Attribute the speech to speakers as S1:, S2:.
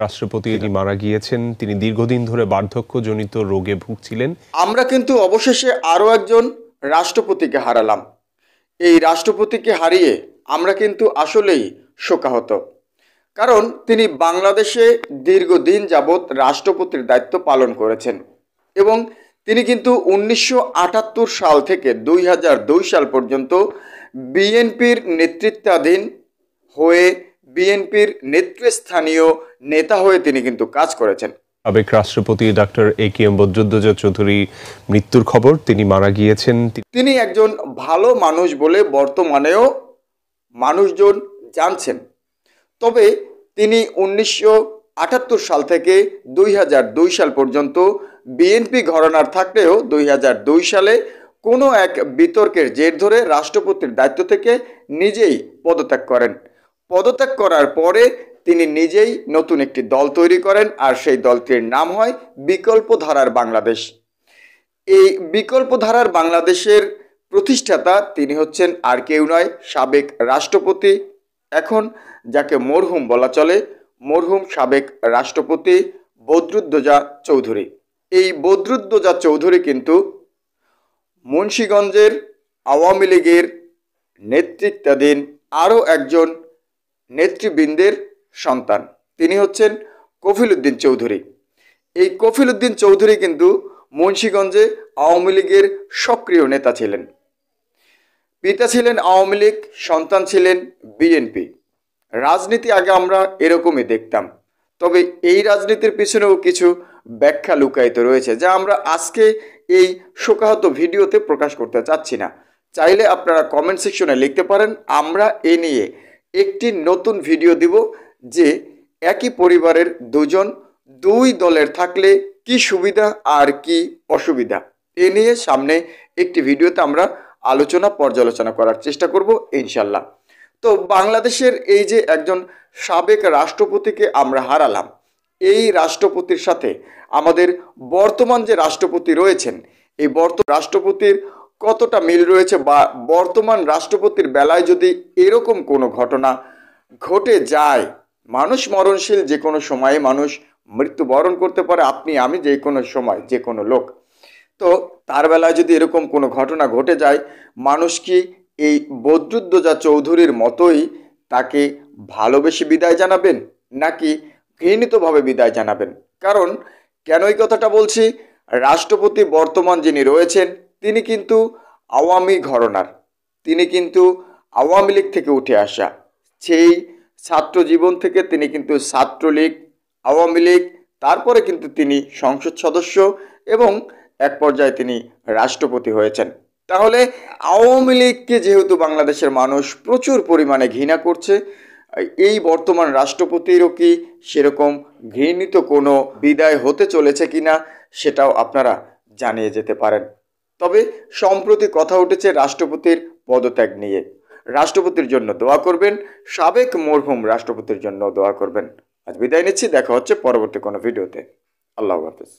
S1: রাষ্ট্রপতি তিনি মারা গিয়েছেন। তিনি দীর্ঘদিন ধরে বার্ধক্যজনিত রোগে ভুগছিলেন।
S2: আমরা কিন্তু অবশেষে আরও একজন রাষ্ট্রপতিকে হারালাম। এই রাষ্ট্রপতিকে হারিয়ে আমরা কিন্তু আসলেই শোকাহত, কারণ তিনি বাংলাদেশে দীর্ঘদিন যাবৎ রাষ্ট্রপতির দায়িত্ব পালন করেছেন এবং তিনি কিন্তু 1978 সাল থেকে 2002 সাল পর্যন্ত বিএনপির নেতৃত্বাধীন হয়ে বিএনপির নেতৃস্থানীয় নেতা হয়ে তিনি কিন্তু কাজ করেছেন।
S1: সাবেক রাষ্ট্রপতি ডক্টর এ.কে.এম. বদরুদ্দোজা চৌধুরী মৃত্যুর খবর, তিনি মারা গিয়েছেন।
S2: তিনি একজন ভালো মানুষ বলে বর্তমানেও মানুষজন জানছেন। তবে তিনি 1978 সাল থেকে 2002 সাল পর্যন্ত বিএনপি ঘরানার থাকলেও 2002 সালে কোনো এক বিতর্কের জের ধরে রাষ্ট্রপতির দায়িত্ব থেকে নিজেই পদত্যাগ করেন। পদত্যাগ করার পরে তিনি নিজেই নতুন একটি দল তৈরি করেন, আর সেই দলটির নাম হয় বিকল্পধারার বাংলাদেশ। এই বিকল্পধারার বাংলাদেশের প্রতিষ্ঠাতা তিনি হচ্ছেন আর কেউ নয়, সাবেক রাষ্ট্রপতি, এখন যাকে মরহুম বলা চলে, মরহুম সাবেক রাষ্ট্রপতি বদরুদ্দোজা চৌধুরী। এই বদরুদ্দোজা চৌধুরী কিন্তু মুন্সিগঞ্জের আওয়ামী লীগের নেতৃত্বাধীন আরও একজন নেতৃবৃন্দের সন্তান। তিনি হচ্ছেন কফিল উদ্দিন চৌধুরী। এই কফিল উদ্দিন চৌধুরী কিন্তু মুন্সিগঞ্জে আওয়ামী লীগের সক্রিয় নেতা ছিলেন। পিতা ছিলেন আওয়ামী লীগ, সন্তান ছিলেন বিএনপি। রাজনীতি আগে আমরা এরকমই দেখতাম, তবে এই রাজনীতির পিছনেও কিছু ব্যাখ্যা লুকায়িত রয়েছে, যা আমরা আজকে এই শোকাহত ভিডিওতে প্রকাশ করতে চাচ্ছি না। চাইলে আপনারা কমেন্ট সেকশনে লিখতে পারেন, আমরা এ নিয়ে একটি নতুন ভিডিও দিব যে একই পরিবারের দুই দলের থাকলে কি সুবিধা আর কি অসুবিধা। এ নিয়ে সামনে একটি ভিডিওতে আমরা পর্যালোচনা করার চেষ্টা করব ইনশাল্লাহ। তো বাংলাদেশের এই যে একজন সাবেক রাষ্ট্রপতিকে আমরা হারালাম, এই রাষ্ট্রপতির সাথে আমাদের বর্তমান যে রাষ্ট্রপতি রয়েছেন, এই রাষ্ট্রপতির কতটা মিল রয়েছে, বা বর্তমান রাষ্ট্রপতির বেলায় যদি এরকম কোনো ঘটনা ঘটে যায়, মানুষ মরণশীল, যে কোনো সময়ে মানুষ মৃত্যুবরণ করতে পারে, আপনি আমি যে কোনো সময় যে কোনো লোক, তো তার বেলায় যদি এরকম কোনো ঘটনা ঘটে যায়, মানুষ কি এই বদরুদ্দোজা চৌধুরীর মতোই তাকে ভালোবেসে বিদায় জানাবেন, নাকি ঘৃণিতভাবে বিদায় জানাবেন? কারণ কেন এই কথাটা বলছি, রাষ্ট্রপতি বর্তমান যিনি রয়েছেন তিনি কিন্তু আওয়ামী ঘরানার, তিনি কিন্তু আওয়ামী লীগ থেকে উঠে আসা। সেই ছাত্র জীবন থেকে তিনি কিন্তু ছাত্রলীগ, আওয়ামী লীগ, তারপরে কিন্তু তিনি সংসদ সদস্য এবং এক পর্যায়ে তিনি রাষ্ট্রপতি হয়েছেন। তাহলে আওয়ামী লীগকে যেহেতু বাংলাদেশের মানুষ প্রচুর পরিমাণে ঘৃণা করছে, এই বর্তমান রাষ্ট্রপতিরও কি সেরকম ঘৃণিত কোনো বিদায় হতে চলেছে কিনা সেটাও আপনারা জানিয়ে যেতে পারেন। তবে সম্প্রতি কথা উঠেছে রাষ্ট্রপতির পদত্যাগ নিয়ে। রাষ্ট্রপতির জন্য দোয়া করবেন, সাবেক মরহুম রাষ্ট্রপতির জন্য দোয়া করবেন। আজ বিদায় নিচ্ছি, দেখা হচ্ছে পরবর্তী কোনো ভিডিওতে। আল্লাহ হাফেজ।